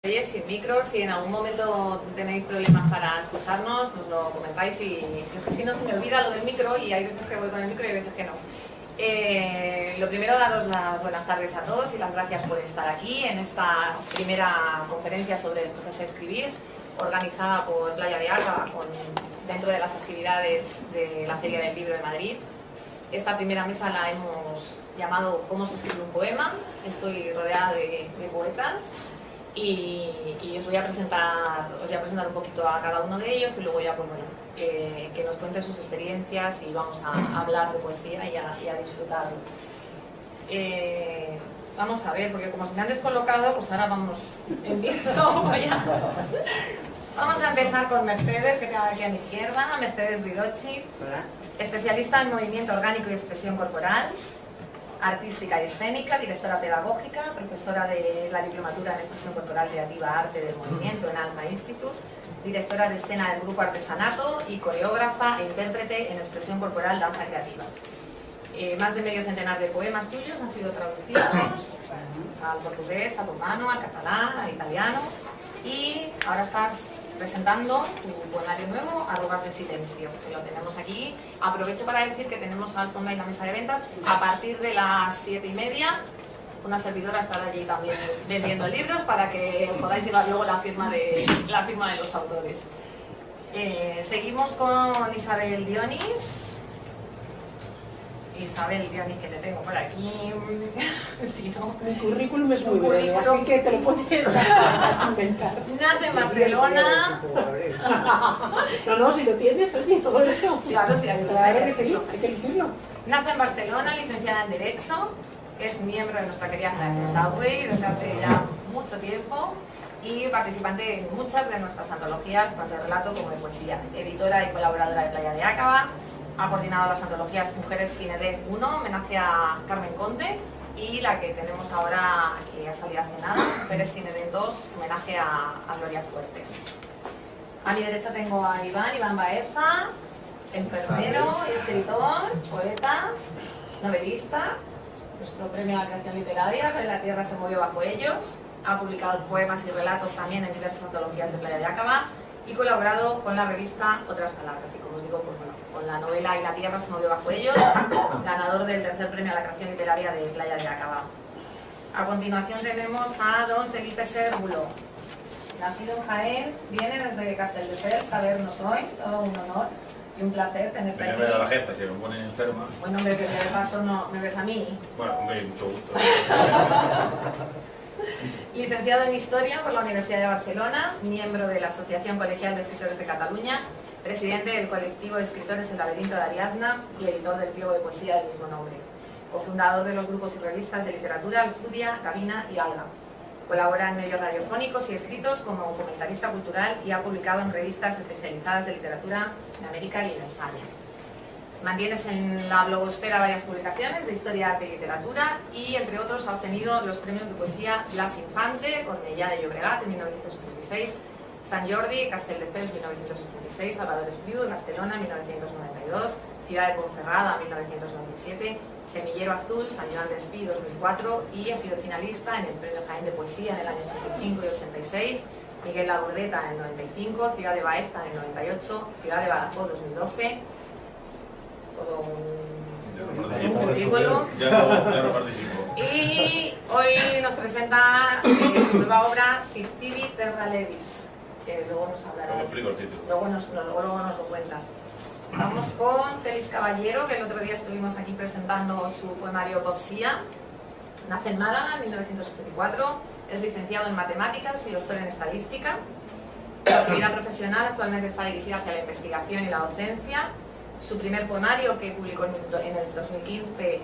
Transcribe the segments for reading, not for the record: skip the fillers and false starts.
Oye, sin micro, si en algún momento tenéis problemas para escucharnos, nos lo comentáis y si no se me olvida lo del micro y hay veces que voy con el micro y hay veces que no. Lo primero, daros las buenas tardes a todos y las gracias por estar aquí en esta primera conferencia sobre el proceso de escribir, organizada por Playa de Ágava dentro de las actividades de la Feria del Libro de Madrid. Esta primera mesa la hemos llamado ¿Cómo se escribe un poema? Estoy rodeada de poetas. Y os voy a presentar un poquito a cada uno de ellos y luego ya pues, bueno, que nos cuenten sus experiencias y vamos a hablar de poesía y a disfrutarlo. Vamos a ver, porque como se me han descolocado, pues ahora empiezo ya. Vamos a empezar con Mercedes, que tengo aquí a mi izquierda, Mercedes Ridocci, especialista en movimiento orgánico y expresión corporal, artística y escénica, directora pedagógica, profesora de la diplomatura en expresión corporal creativa Arte del Movimiento en Alma Institute, directora de escena del grupo Artesanato y coreógrafa e intérprete en expresión corporal danza creativa. Más de medio centenar de poemas tuyos han sido traducidos al portugués, al rumano, al catalán, al italiano y ahora estás presentando tu poemario nuevo, Arrugas de silencio, que lo tenemos aquí. Aprovecho para decir que tenemos al fondo ahí la mesa de ventas. A partir de las 7:30, una servidora estará allí también vendiendo libros para que podáis llevar luego la firma de los autores. Seguimos con Isabel Dionis. Isabel Dionis, que te tengo por aquí. Si no, mi currículum es muy breve, así que te lo puedes inventar. Nace en Barcelona. No, si lo tienes, oye, todo eso. Claro, sí, hay que decirlo. Nace en Barcelona, licenciada en Derecho, es miembro de nuestra querida Generación Southway desde hace ya mucho tiempo y participante en muchas de nuestras antologías, tanto de relato como de poesía. Editora y colaboradora de Playa de Ágava. Ha coordinado las antologías Mujeres sin Edén 1, homenaje a Carmen Conde, y la que tenemos ahora, que ha salido hace nada, Mujeres sin Edén 2, homenaje a Gloria Fuertes. A mi derecha tengo a Iván Baeza, enfermero, escritor, poeta, novelista, nuestro premio a la creación literaria, La Tierra se movió bajo ellos, ha publicado poemas y relatos también en diversas antologías de Playa de Ágava y colaborado con la revista Otras Palabras, y como os digo, pues bueno, con la novela Y la Tierra se movió bajo ellos, ganador del tercer premio a la creación literaria de Playa de Ágava. A continuación tenemos a don Felipe Sérvulo, nacido en Jaén, viene desde Castelldefels a vernos hoy, todo un honor y un placer tenerte aquí. Me da la jefa, si me pone enferma. Bueno, hombre, que de paso no me ves a mí. Bueno, hombre, mucho gusto. Licenciado en Historia por la Universidad de Barcelona, miembro de la Asociación Colegial de Escritores de Cataluña, presidente del colectivo de escritores El Laberinto de Ariadna y editor del pliego de poesía del mismo nombre. Cofundador de los grupos y revistas de literatura Alcudia, Cabina y Alga. Colabora en medios radiofónicos y escritos como comentarista cultural y ha publicado en revistas especializadas de literatura en América y en España. Mantienes en la blogosfera varias publicaciones de historia, arte y literatura y, entre otros, ha obtenido los premios de poesía Blas Infante, Cornellà de Llobregat en 1986, Sant Jordi, Castelldefels 1986, Salvador Espriu, Barcelona 1992, Ciudad de Ponferrada 1997, Semillero Azul, San Joan d'Espí 2004 y ha sido finalista en el Premio Jaén de Poesía en el año 85 y 86, Miguel Labordeta en el 95, Ciudad de Baeza en el 98, Ciudad de Badajoz 2012, todo un currículo. Ya no participo. Y hoy nos presenta su nueva obra Sictivi Terra Levis, que luego nos hablarás. Luego nos lo cuentas. Vamos con Félix Caballero, que el otro día estuvimos aquí presentando su poemario Poesía. Nace en Málaga en 1984, es licenciado en Matemáticas y doctor en Estadística. Su actividad profesional actualmente está dirigida hacia la investigación y la docencia. Su primer poemario, que publicó en el 2015,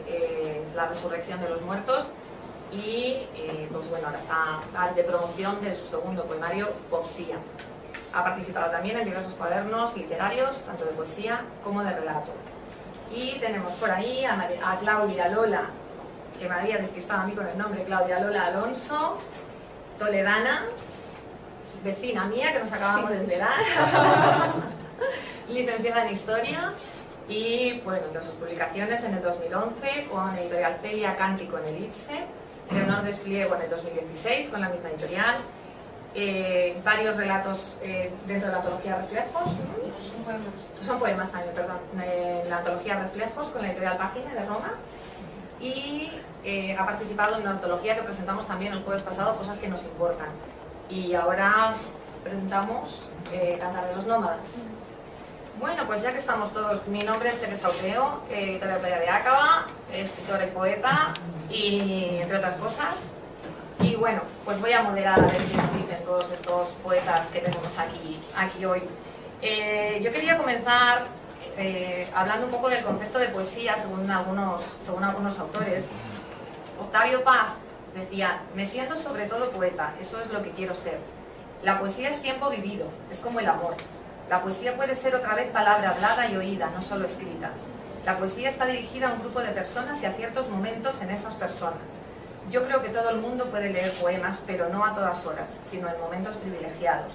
es La Resurrección de los Muertos. Y pues bueno, ahora está de promoción de su segundo poemario, Poesía. Ha participado también en diversos cuadernos literarios, tanto de poesía como de relato. Y tenemos por ahí a Claudia Lola, que me había despistado a mí con el nombre, Claudia Lola Alonso, toledana, vecina mía, que nos acabamos de enterar, licenciada en Historia, y bueno, entre sus publicaciones en el 2011 con Editorial Celia, Cántico en el IPSE, Leonor Despliego en el 2016 con la misma editorial, varios relatos dentro de la antología Reflejos. Son poemas. Son poemas también, perdón. La antología Reflejos con la editorial Página de Roma. Y ha participado en una antología que presentamos también el jueves pasado, Cosas que nos importan. Y ahora presentamos Cantar de los Nómadas. Bueno, pues ya que estamos todos, mi nombre es Teresa Oteo, editora de Playa de Acaba, escritora y poeta, y entre otras cosas. Y bueno, pues voy a moderar a ver qué nos dicen todos estos poetas que tenemos aquí hoy. Yo quería comenzar hablando un poco del concepto de poesía según algunos autores. Octavio Paz decía: me siento sobre todo poeta, eso es lo que quiero ser. La poesía es tiempo vivido, es como el amor. La poesía puede ser otra vez palabra hablada y oída, no solo escrita. La poesía está dirigida a un grupo de personas y a ciertos momentos en esas personas. Yo creo que todo el mundo puede leer poemas, pero no a todas horas, sino en momentos privilegiados.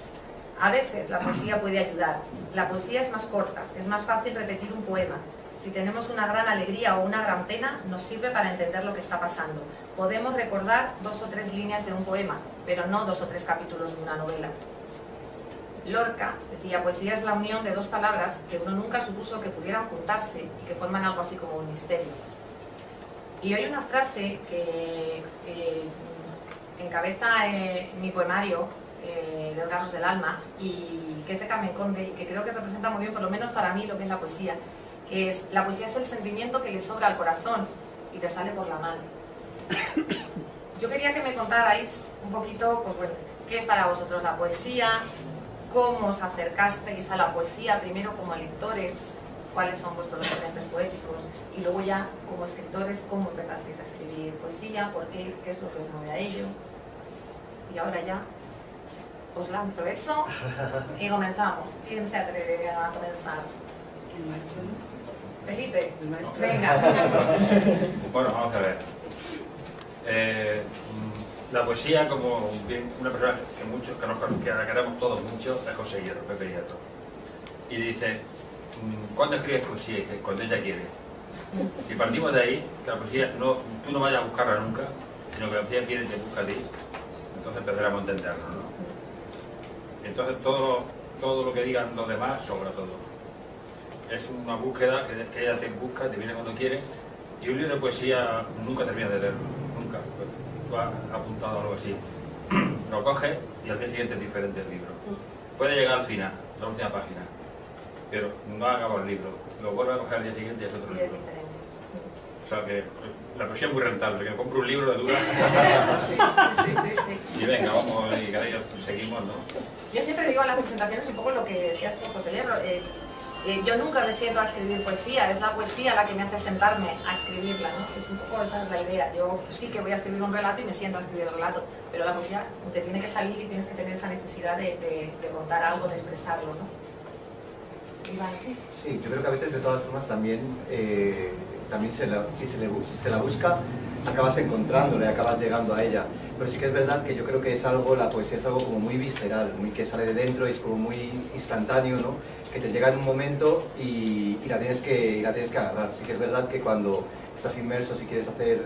A veces la poesía puede ayudar. La poesía es más corta, es más fácil repetir un poema. Si tenemos una gran alegría o una gran pena, nos sirve para entender lo que está pasando. Podemos recordar 2 o 3 líneas de un poema, pero no 2 o 3 capítulos de una novela. Lorca decía: poesía es la unión de 2 palabras que uno nunca supuso que pudieran juntarse y que forman algo así como un misterio. Y hay una frase que encabeza mi poemario de Órganos del Alma, y que es de Carmen Conde, y que creo que representa muy bien, por lo menos para mí, lo que es la poesía, que es: la poesía es el sentimiento que le sobra al corazón y te sale por la mano. Yo quería que me contarais un poquito, pues bueno, qué es para vosotros la poesía, cómo os acercasteis a la poesía, primero como lectores, cuáles son vuestros referentes poéticos, y luego ya como escritores, cómo empezasteis a escribir poesía, por qué es lo que os mueve a ello. Y ahora ya os lanzo eso y comenzamos. ¿Quién se atreve a comenzar? El maestro, ¿no? Felipe, El maestro. venga. Bueno, vamos a ver. La poesía, como bien una persona que la queremos todos mucho, es José Hierro, Pepe Hierro. Y dice: ¿cuándo escribes poesía? Y dice: cuando ella quiere. Y partimos de ahí, que la poesía tú no vayas a buscarla nunca, sino que la poesía viene y te busca a ti. Entonces empezaremos a entendernos, ¿no? Entonces todo lo que digan los demás sobra todo. Es una búsqueda que ella te busca, te viene cuando quiere. Y un libro de poesía nunca terminas de leerlo, nunca. Tú has apuntado algo así. Lo coges y al día siguiente es diferente el libro. Puede llegar al final, la última página, pero no ha acabado el libro. Lo vuelve a coger al día siguiente y es otro libro. O sea que la poesía es muy rentable, que compro un libro de dura. Sí. Y venga, vamos, y cada día seguimos, ¿no? Yo siempre digo en las presentaciones un poco lo que decías tú, José Hierro. Yo nunca me siento a escribir poesía, es la poesía la que me hace sentarme a escribirla, ¿no? Es un poco esa es la idea. Yo sí que voy a escribir un relato y me siento a escribir el relato, pero la poesía te tiene que salir y tienes que tener esa necesidad de contar algo, de expresarlo, ¿no? Iván. Sí, yo creo que a veces de todas formas también, si se la busca, acabas encontrándola, acabas llegando a ella. Pero sí que es verdad que yo creo que es algo, la poesía es algo como muy visceral, muy que sale de dentro, y es como muy instantáneo, ¿no? Que te llega en un momento y la tienes que agarrar. Sí que es verdad que cuando estás inmerso, si quieres hacer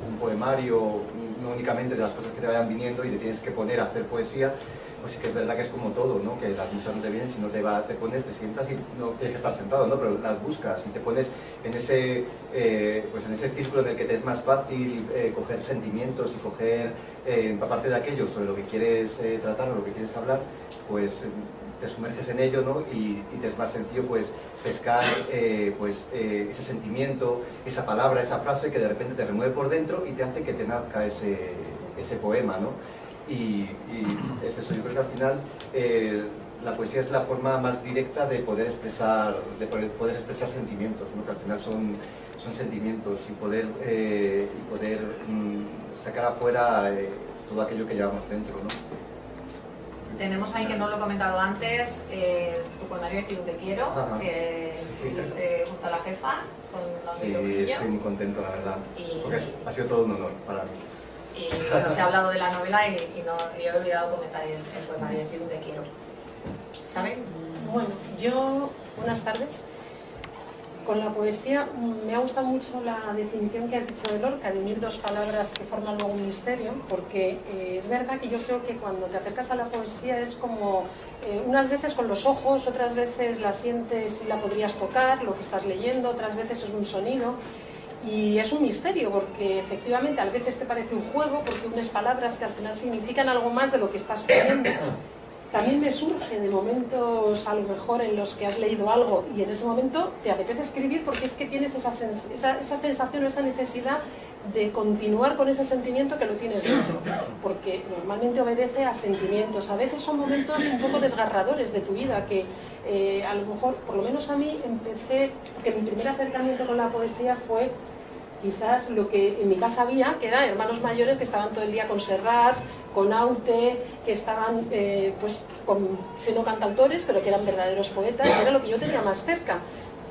un poemario, no únicamente de las cosas que te vayan viniendo y te tienes que poner a hacer poesía, pues sí que es verdad que es como todo, ¿no? Que las musas no te vienen, sino te pones, te sientas y no tienes que estar sentado, ¿no? Pero las buscas y te pones en ese, pues en ese círculo en el que te es más fácil coger sentimientos y coger, aparte de aquello sobre lo que quieres tratar o lo que quieres hablar, pues te sumerges en ello, ¿no? Y te es más sencillo pues pescar ese sentimiento, esa palabra, esa frase que de repente te remueve por dentro y te hace que te nazca ese poema, ¿no? Y es eso, yo creo que al final la poesía es la forma más directa de poder expresar sentimientos, ¿no? Que al final son sentimientos y poder sacar afuera todo aquello que llevamos dentro, ¿no? Tenemos ahí, que no lo he comentado antes, tu poemario de Te quiero, que escribiste junto a la jefa, con Sí, estoy muy contento, la verdad, porque ha sido todo un honor para mí. Y bueno, se ha hablado de la novela y he olvidado comentar el poemario de Te quiero. ¿Saben? Bueno, yo, buenas tardes. Con la poesía me ha gustado mucho la definición que has dicho de Lorca, de unir dos palabras que forman luego un misterio, porque es verdad que yo creo que cuando te acercas a la poesía es como unas veces con los ojos, otras veces la sientes y la podrías tocar, lo que estás leyendo, otras veces es un sonido. Y es un misterio porque efectivamente a veces te parece un juego porque unes palabras que al final significan algo más de lo que estás leyendo. También me surge de momentos a lo mejor en los que has leído algo y en ese momento te apetece escribir porque es que tienes esa sensación o esa necesidad de continuar con ese sentimiento que lo tienes dentro, porque normalmente obedece a sentimientos. A veces son momentos un poco desgarradores de tu vida que a lo mejor, por lo menos a mí, empecé, porque mi primer acercamiento con la poesía fue quizás lo que en mi casa había, que eran hermanos mayores que estaban todo el día con Serrat, con Aute, que estaban pues siendo cantautores, pero que eran verdaderos poetas, era lo que yo tenía más cerca.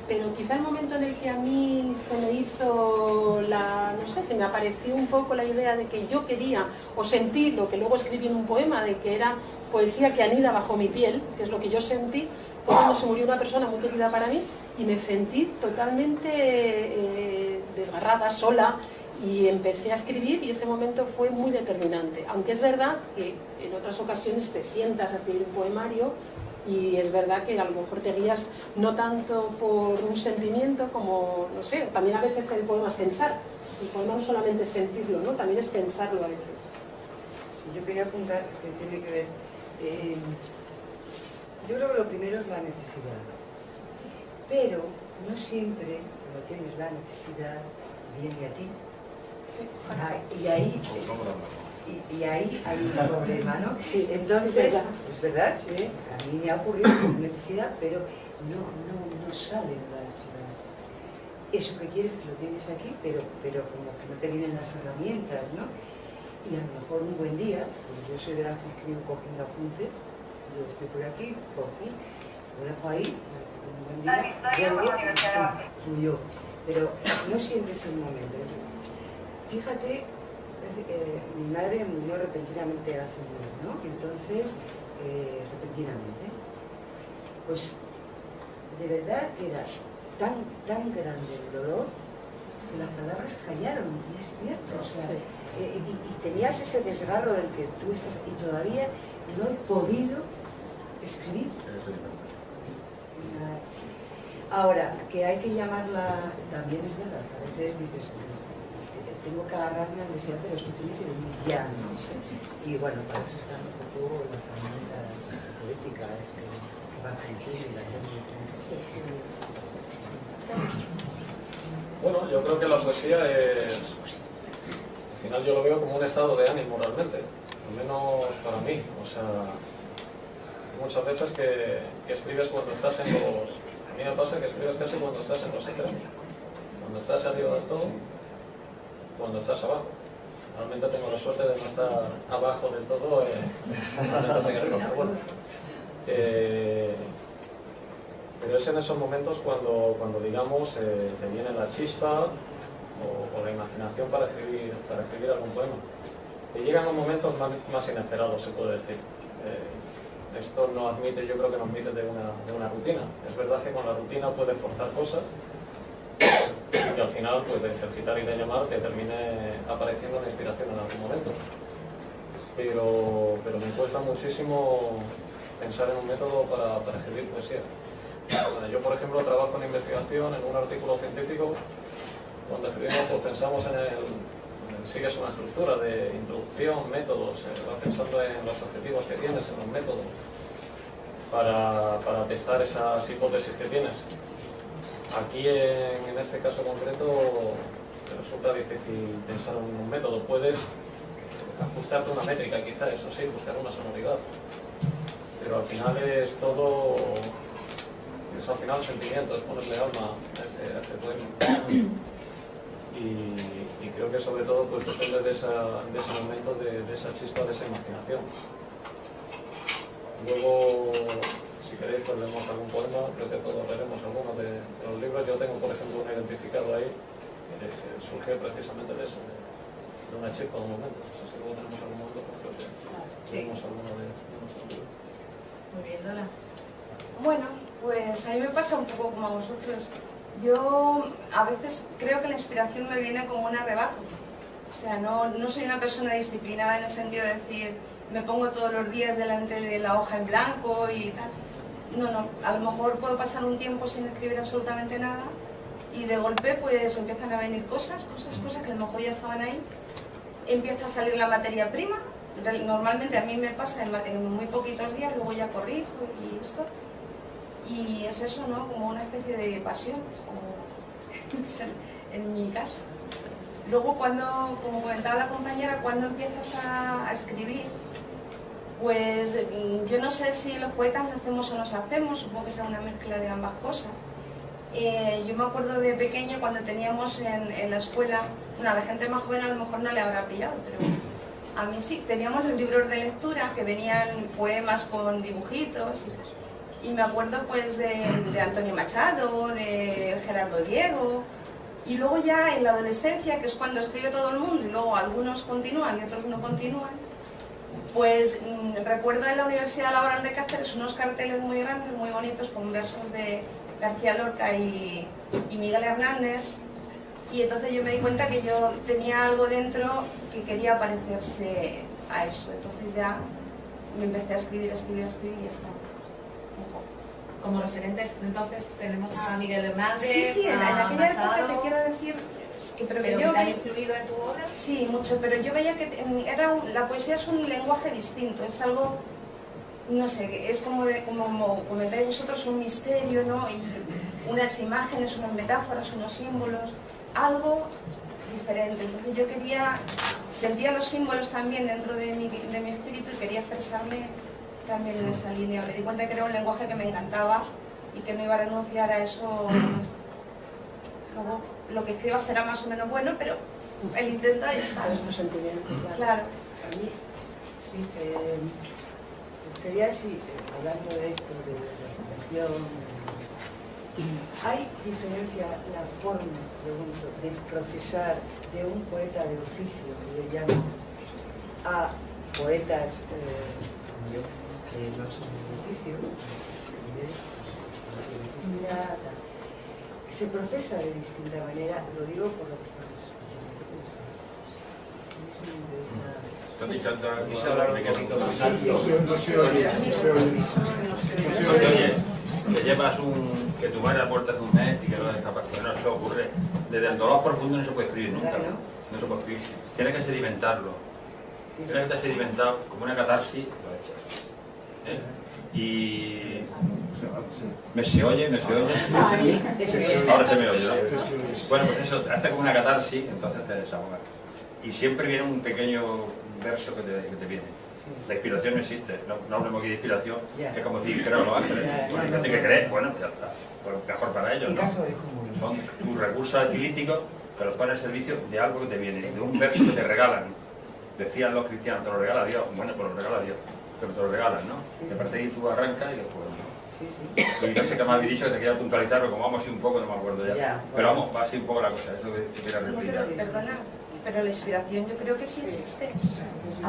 Pero quizá el momento en el que a mí se me hizo no sé, se me apareció un poco la idea de que yo quería, o sentí lo que luego escribí en un poema, de que era poesía que anida bajo mi piel, que es lo que yo sentí, fue cuando se murió una persona muy querida para mí, y me sentí totalmente desgarrada, sola, y empecé a escribir y ese momento fue muy determinante. Aunque es verdad que en otras ocasiones te sientas a escribir un poemario y es verdad que a lo mejor te guías no tanto por un sentimiento como, no sé, también a veces el poema es pensar. El poema no solamente es sentirlo, ¿no? También es pensarlo a veces. Sí, yo quería apuntar que tiene que ver... yo creo que lo primero es la necesidad. Pero no siempre cuando tienes la necesidad viene a ti. Sí, y ahí hay un problema, ¿no? Sí, entonces, es verdad, sí. a mí me ha ocurrido con necesidad, pero no salen eso que quieres que lo tienes aquí, pero como que no te vienen las herramientas, ¿no? Y a lo mejor un buen día, pues yo soy de las que escribo cogiendo apuntes, yo estoy por aquí, cogí, lo dejo ahí, un buen día, fluyó, pero no siempre es el momento. Fíjate, mi madre murió repentinamente hace un mes, ¿no? Entonces, repentinamente, pues de verdad que era tan grande el dolor que las palabras callaron, y es cierto, o sea, y tenías ese desgarro del que tú estás, y todavía no he podido escribir. Ahora, que hay que llamarla, también es verdad, a veces dices, tengo que agarrarme al deseo, pero esto tiene que venir ya, ¿no? Y bueno, para eso están un poco las herramientas poéticas que van a influir en la gente. Bueno, yo creo que la poesía es... Al final yo lo veo como un estado de ánimo realmente, al menos para mí. O sea, muchas veces que escribes cuando estás en los... A mí me pasa que escribes casi cuando estás en los extremos. Cuando estás arriba del todo, cuando estás abajo. Realmente tengo la suerte de no estar abajo del todo, pero bueno. Pero es en esos momentos cuando digamos, te viene la chispa o la imaginación para escribir algún poema. Te llegan los momentos más inesperados, se puede decir. Esto no admite, yo creo que no admite de una rutina. Es verdad que con la rutina puedes forzar cosas y que al final, pues, de ejercitar y de llamar, te termine apareciendo una inspiración en algún momento. Pero me cuesta muchísimo pensar en un método para escribir poesía. Yo, por ejemplo, trabajo en investigación, en un artículo científico. Cuando escribimos, pues pensamos sigues una estructura de introducción, métodos, vas pensando en los objetivos que tienes, en los métodos, para testar esas hipótesis que tienes. Aquí, en este caso concreto, te resulta difícil pensar en un método. Puedes ajustarte una métrica, quizá, eso sí, buscar una sonoridad, pero al final es todo... Es al final sentimiento, es ponerle alma a este poema. Y creo que sobre todo pues depende de ese momento, de esa chispa, de esa imaginación. Luego, si queréis, pues leemos algún poema, creo que todos leeremos algunos de los libros. Yo tengo, por ejemplo, uno identificado ahí, que surgió precisamente de eso, de una chispa de un momento. O sea, si luego tenemos algún momento, pues creo que leemos alguno de nuestros libros. Muy bien, Lola. Bueno, pues a mí me pasa un poco como a vosotros. Yo a veces creo que la inspiración me viene como un arrebato. O sea, no soy una persona disciplinada en el sentido de decir, me pongo todos los días delante de la hoja en blanco y tal. No, a lo mejor puedo pasar un tiempo sin escribir absolutamente nada y de golpe pues empiezan a venir cosas que a lo mejor ya estaban ahí. Empieza a salir la materia prima. Normalmente a mí me pasa en muy poquitos días, luego ya corrijo y esto. Y es eso, ¿no? Como una especie de pasión, en mi caso. Luego como comentaba la compañera, cuando empiezas a escribir, pues yo no sé si los poetas nacemos o nos hacemos, supongo que sea una mezcla de ambas cosas. Yo me acuerdo de pequeña cuando teníamos en la escuela, bueno, a la gente más joven a lo mejor no le habrá pillado, pero a mí sí, teníamos los libros de lectura que venían poemas con dibujitos y me acuerdo pues de Antonio Machado, de Gerardo Diego. Y luego ya en la adolescencia, que es cuando escribe todo el mundo y luego algunos continúan y otros no continúan, pues recuerdo en la Universidad Laboral de Cáceres unos carteles muy grandes, muy bonitos, con versos de García Lorca y Miguel Hernández, y entonces yo me di cuenta que yo tenía algo dentro que quería parecerse a eso. Entonces ya me empecé a escribir y ya está. Como referentes, entonces tenemos a Miguel Hernández. Sí, en aquella época te quiero decir que ¿Pero que te ha influido en tu obra? Sí, mucho, pero yo veía que la poesía es un lenguaje distinto, es algo, no sé, es como comentáis vosotros, un misterio, ¿no? Y unas imágenes, unas metáforas, unos símbolos, algo diferente. Entonces yo sentía los símbolos también dentro de mi espíritu y quería expresarme también en esa línea. Me di cuenta que era un lenguaje que me encantaba y que no iba a renunciar a eso. Luego, lo que escriba será más o menos bueno, pero el intento ahí está. Es tu sentimiento. Claro. A mí, sí, me gustaría, hablando de esto, de la reflexión, ¿hay diferencia la forma, pregunto, de procesar de un poeta de oficio, que le llamo, a poetas como yo, que no son de oficio, se procesa de distinta manera? Lo digo por lo que estamos escuchando. Que llevas que tu madre aporta un mes y que no es capaz, que no se ocurre. Desde el dolor profundo no se puede escribir nunca. No se puede escribir. Tienes que sedimentarlo. Tienes que estar sedimentado como una catarsis, lo echas. Y ¿me se oye? Ahora se me oye, ¿no? Bueno, pues eso, hace como una catarsis, entonces te desahogas. Y siempre viene un pequeño verso que te viene. La inspiración no existe, no hablemos aquí de inspiración, es como decir, creo los ángeles. Bueno, hay gente que cree, bueno, ya está, pues mejor para ellos, ¿no? Son tus recursos estilísticos que los pones al servicio de algo que te viene, de un verso que te regalan. Decían los cristianos, te lo regala Dios, bueno, pues lo regala Dios. Pero te lo regalan, ¿no? Te parece que tú arrancas y después, ¿no? Y no sé qué más habéis dicho, que te quería puntualizar, pero como vamos así un poco, no me acuerdo ya. Pero vamos, va así un poco la cosa, eso que quería replicar. Perdona, pero la inspiración yo creo que sí existe.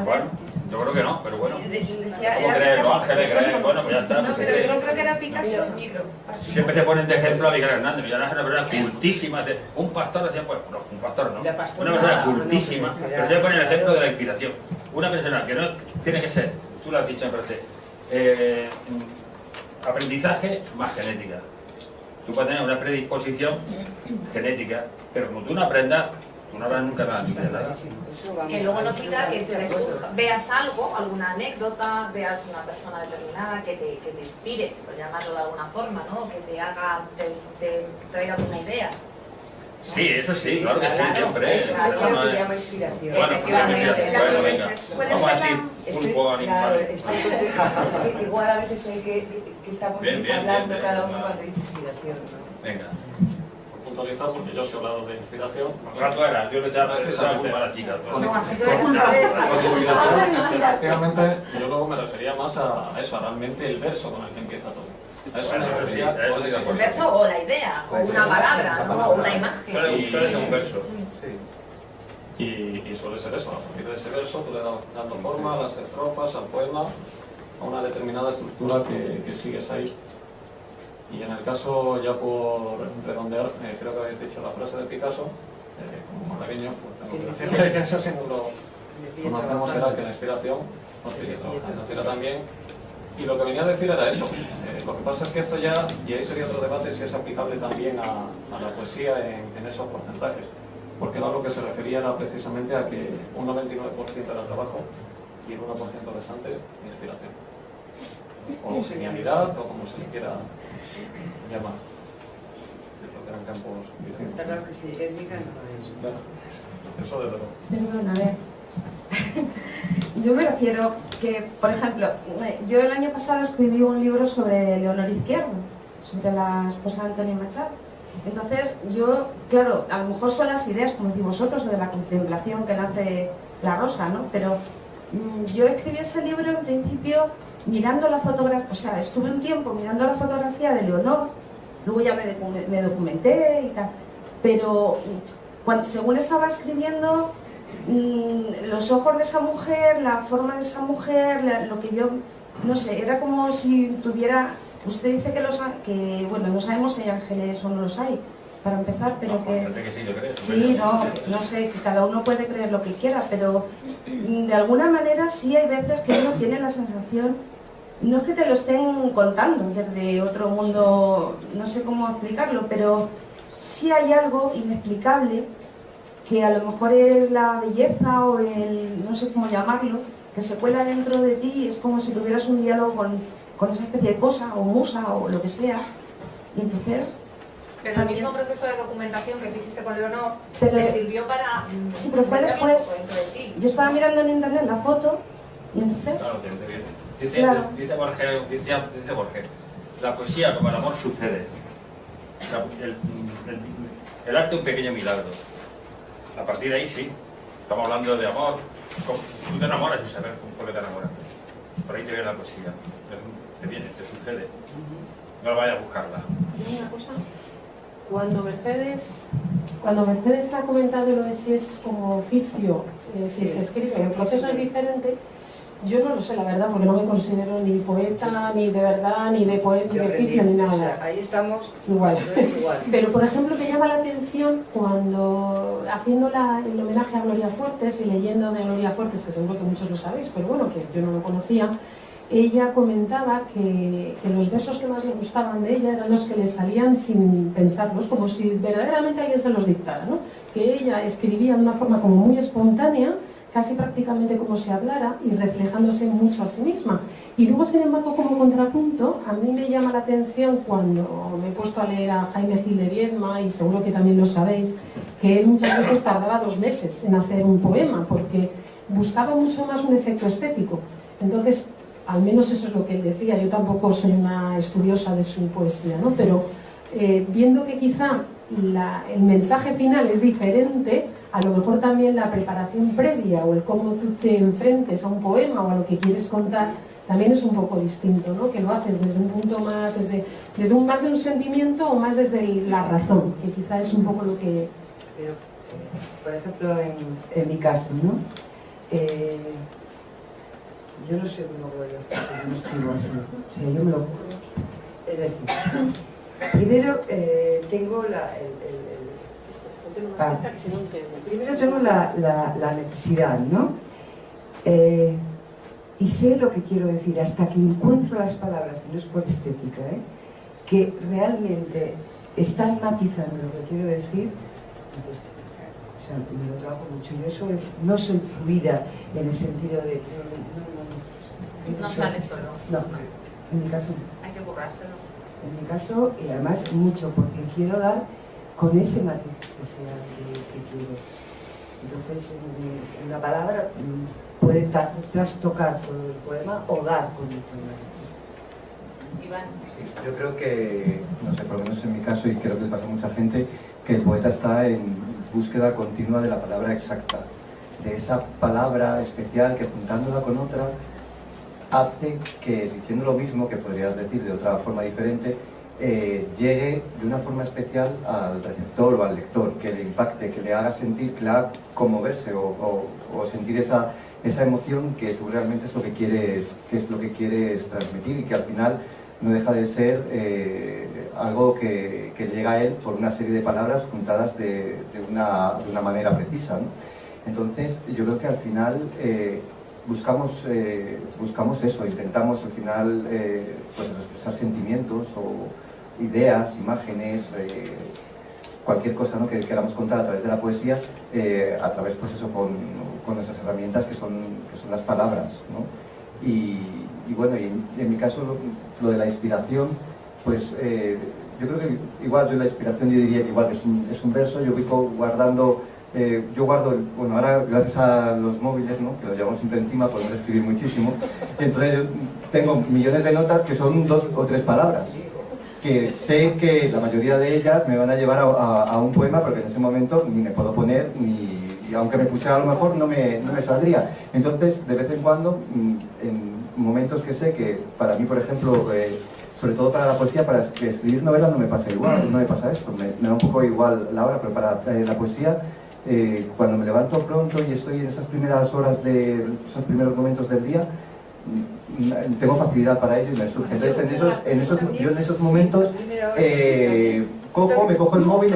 Bueno, yo creo que no, pero bueno. ¿Cómo ¿Cómo crees los ángeles? Bueno, pues ya está. No, pero yo creo que era Picasso. Siempre se ponen de ejemplo a Miguel Hernández. Miguel Hernández es una persona cultísima. Un pastor decía, pues, no, un pastor no. Una persona cultísima, pero se pone el ejemplo de la inspiración. Una persona que no tiene que ser, tú lo has dicho, me parece, aprendizaje más genética. Tú puedes tener una predisposición genética, pero como tú no aprendas, tú no habrás nunca nada. Que luego no quita que veas algo, alguna anécdota, veas una persona determinada que te inspire, por llamarlo de alguna forma, ¿no? Que te haga, te traiga una idea. Sí, eso sí, claro que sí, siempre. Eso no es llama inspiración. Bueno, bueno, venga. Vamos a decir pulpo animal. Igual a veces hay que estamos hablando cada uno cuando dice inspiración, ¿no? Venga. Puntualizar, porque yo sí he hablado de inspiración. Rato era, yo le echaba la culpa a la chica. No, así que efectivamente, yo luego me refería más a eso, a realmente el verso con el que empieza todo. A eso me refería. El verso o la idea, o una palabra, ¿no? O una imagen. Suele ser un verso. Y suele ser eso, a partir de ese verso tú le das dando forma a las estrofas, al poema, a una determinada estructura que sigues ahí. Y en el caso, ya por redondear, creo que habéis dicho la frase de Picasso, como malagueño, pues tengo que decirle que eso sí no lo conocemos, era que la inspiración nos tira también. Y lo que venía a decir era eso. Lo que pasa es que esto ya, y ahí sería otro debate, si es aplicable también a la poesía en esos porcentajes. Porque ahora lo que se refería era precisamente a que un 99% era trabajo y el 1% restante inspiración. O genialidad, o como se le quiera llamar. Sí, lo que eran campos distintos. Está claro que sí, étnica no es. Claro, eso desde luego. Perdón, a ver. Yo me refiero que, por ejemplo, yo el año pasado escribí un libro sobre Leonor Izquierdo, sobre la esposa de Antonio Machado. Entonces, yo, claro, a lo mejor son las ideas, como decís vosotros, de la contemplación que nace la rosa, ¿no? Pero yo escribí ese libro en principio mirando la fotografía, o sea, estuve un tiempo mirando la fotografía de Leonor, luego ya me documenté y tal, pero según estaba escribiendo, los ojos de esa mujer, la forma de esa mujer, lo que yo, no sé, era como si tuviera... Usted dice que bueno, no sabemos si hay ángeles o no los hay, para empezar, pero no, que... sí, yo creo. Sí, no sé, que cada uno puede creer lo que quiera, pero de alguna manera sí hay veces que uno tiene la sensación, no es que te lo estén contando desde otro mundo, no sé cómo explicarlo, pero sí hay algo inexplicable que a lo mejor es la belleza o el, no sé cómo llamarlo, que se cuela dentro de ti, es como si tuvieras un diálogo con esa especie de cosa, o musa, o lo que sea, y entonces... Pero el mismo proceso de documentación que hiciste con Leonor Pero- te sirvió para... Sí, pero fue meterlo un después. poco dentro de ti. Yo estaba mirando en internet la foto, y entonces... Claro, te viene. Dice, Claro. dice Borges, la poesía como el amor sucede. El arte es un pequeño milagro. A partir de ahí sí, estamos hablando de amor. Tú te enamoras sin saber por qué te enamoras. Por ahí te viene la poesía. Te viene, te sucede. No vayas a buscarla. Yo una cosa, cuando Mercedes ha comentado lo de si es como oficio, si se escribe, el proceso es diferente, yo no lo sé la verdad, porque no me considero ni poeta, ni de verdad, ni de poeta, ni de oficio, ni nada. O sea, ahí estamos Igual. no es igual. Pero, por ejemplo, me llama la atención cuando, haciendo el homenaje a Gloria Fuertes y leyendo de Gloria Fuertes, que seguro que muchos lo sabéis, pero bueno, que yo no lo conocía, ella comentaba que los versos que más le gustaban de ella eran los que le salían sin pensarlos, como si verdaderamente alguien se los dictara, ¿no? Que ella escribía de una forma como muy espontánea, casi prácticamente como si hablara y reflejándose mucho a sí misma. Y luego, sin embargo, como contrapunto, a mí me llama la atención cuando me he puesto a leer a Jaime Gil de Viedma, y seguro que también lo sabéis, que él muchas veces tardaba 2 meses en hacer un poema, porque buscaba mucho más un efecto estético. Entonces, al menos eso es lo que él decía. Yo tampoco soy una estudiosa de su poesía, ¿no? Pero viendo que quizá el mensaje final es diferente, a lo mejor también la preparación previa o el cómo tú te enfrentes a un poema o a lo que quieres contar también es un poco distinto, ¿no? Que lo haces desde un punto más, más de un sentimiento o más desde la razón, que quizá es un poco lo que... Pero, por ejemplo, en mi caso, ¿no? Yo no sé cómo voy a hacer, yo no escribo así. O sea, yo me lo ocurro. Es decir, primero tengo primero tengo la necesidad, ¿no? Y sé lo que quiero decir hasta que encuentro las palabras, y no es por estética, que realmente están matizando lo que quiero decir. Pues, o sea, me lo trabajo mucho. Yo no soy fluida en el sentido de... No sale solo. No, en mi caso no. Hay que currárselo. En mi caso, y además mucho, porque quiero dar con ese matiz que sea que quiero. Entonces, una palabra puede trastocar todo el poema o dar con el poema. Iván. Sí, yo creo que, no sé, por lo menos en mi caso, y creo que le pasa a mucha gente, que el poeta está en búsqueda continua de la palabra exacta, de esa palabra especial que juntándola con otra hace que, diciendo lo mismo que podrías decir de otra forma diferente, llegue de una forma especial al receptor o al lector, que le impacte, que le haga sentir, que le haga conmoverse o sentir esa emoción que tú realmente es lo que quieres transmitir, y que al final no deja de ser algo que llega a él por una serie de palabras juntadas de una manera precisa, ¿no? Entonces, yo creo que al final buscamos eso, intentamos al final pues expresar sentimientos o ideas, imágenes, cualquier cosa, ¿no?, que queramos contar a través de la poesía, a través, pues eso, con nuestras herramientas que son las palabras, ¿no? Y bueno, y en mi caso lo de la inspiración, pues yo creo que igual yo la inspiración yo diría que igual que es un verso, yo voy guardando, yo guardo, bueno, ahora gracias a los móviles, ¿no?, que los llevamos siempre encima, podemos escribir muchísimo, entonces yo tengo millones de notas que son 2 o 3 palabras, que sé que la mayoría de ellas me van a llevar a un poema, porque en ese momento ni me puedo poner, y aunque me pusiera a lo mejor no me saldría. Entonces, de vez en cuando, en momentos que sé que para mí, por ejemplo, sobre todo para la poesía, para escribir novelas no me pasa igual, no me pasa esto, me da un poco igual la hora, pero para la poesía, cuando me levanto pronto y estoy en esas primeras horas esos primeros momentos del día, tengo facilidad para ello y me surge. Entonces, yo en esos momentos me cojo el móvil,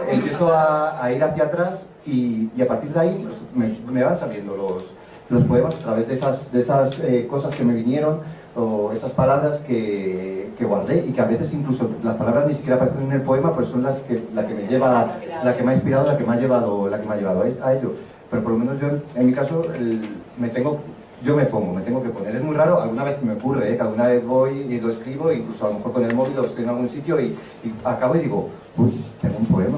empiezo a ir hacia atrás y a partir de ahí pues, me van saliendo los poemas a través de esas cosas que me vinieron, o esas palabras que guardé, y que a veces incluso las palabras ni siquiera aparecen en el poema, pues son la que me ha inspirado, la que me ha llevado a ello. Pero por lo menos yo, en mi caso, me tengo que poner. Es muy raro, alguna vez me ocurre, que alguna vez voy y lo escribo, incluso a lo mejor con el móvil lo estoy en algún sitio y acabo y digo, uy, tengo un poema.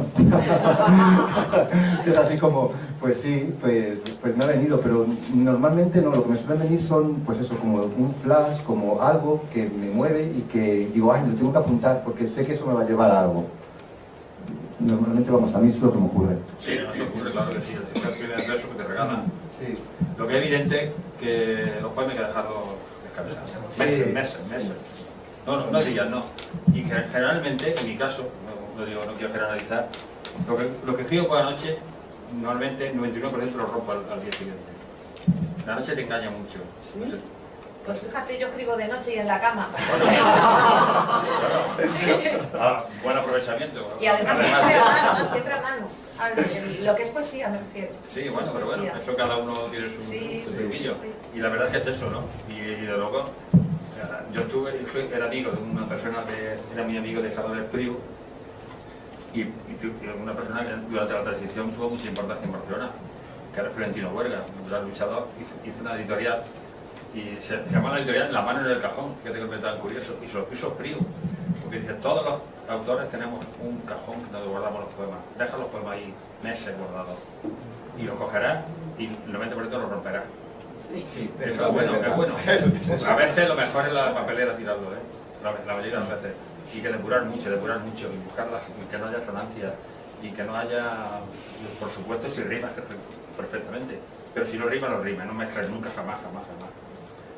Es así como, pues sí, pues me ha venido, pero normalmente no, lo que me suele venir son, pues eso, como un flash, como algo que me mueve y que digo, ay, lo tengo que apuntar porque sé que eso me va a llevar a algo. Normalmente, vamos, a mí es lo que me ocurre. Sí, nos ocurre, claro que sí, es el primer verso que te regalan. Sí. Lo que es evidente que los poemas hay que dejarlos descansar. Meses. No días, no. Y que generalmente, en mi caso, no quiero generalizar, lo que escribo por la noche, normalmente el 99% lo rompo al día siguiente. La noche te engaña mucho. No sé. Pues fíjate, yo escribo de noche y en la cama. Bueno, buen aprovechamiento. Y además siempre a mano. Lo que es poesía me refiero. Sí, bueno, pero bueno, eso cada uno tiene su truquillo. Sí. Y la verdad es que es eso, ¿no? Y de luego, yo era amigo de una persona era mi amigo de Salvador Espriu, y una persona que durante la transición tuvo mucha importancia en Barcelona, que era Florentino Huerga, un gran luchador, hizo una editorial, y se llama la editorial La mano en el cajón, que te tan curioso, y se lo puso Espriu, porque dice, todos los autores tenemos un cajón donde guardamos los poemas, deja los poemas ahí meses guardados, y lo cogerás y el 90% lo romperás. Sí, eso es bueno, es bueno. A veces lo mejor es la papelera tirarlo, la mayoría de las veces. Y que depurar mucho, y buscarlas, que no haya sonancia, y que no haya, por supuesto, si rimas perfectamente, pero si no rima, lo rima, no mezclas nunca, jamás.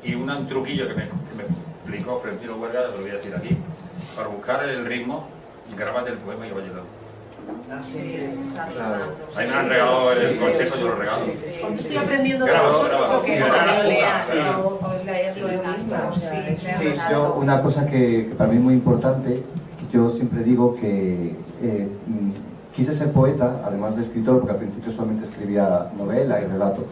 Y un truquillo que me explicó Florentino Huerga, lo voy a decir aquí, para buscar el ritmo, grábate el poema y vaya ayudando. Sí, claro. Ahí me han regalado el consejo, yo lo regalo. Estoy aprendiendo de Graba. O leerlo en alto. Sí, yo una cosa que para mí es muy importante, que yo siempre digo que quise ser poeta, además de escritor, porque al principio solamente escribía novela y relato.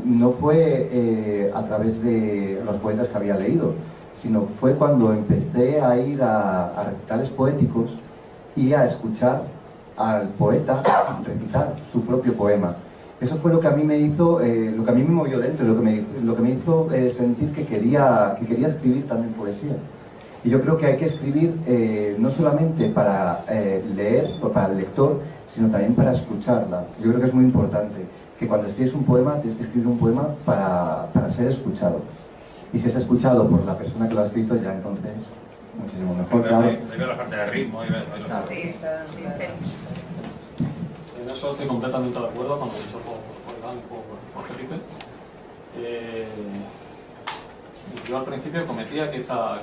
No fue a través de los poetas que había leído, sino fue cuando empecé a ir a recitales poéticos y a escuchar al poeta recitar su propio poema. Eso fue lo que a mí me hizo, lo que a mí me movió dentro, lo que me hizo sentir que quería escribir también poesía. Y yo creo que hay que escribir no solamente para leer o para el lector, sino también para escucharla. Yo creo que es muy importante que cuando escribes un poema, tienes que escribir un poema para ser escuchado. Y si es escuchado por la persona que lo ha escrito, ya entonces muchísimo mejor, claro. Ahí veo la parte de ritmo, ahí veo Claro. Sí, está bien. En eso estoy completamente de acuerdo con lo dicho por Iván y por Felipe. Yo al principio cometía quizá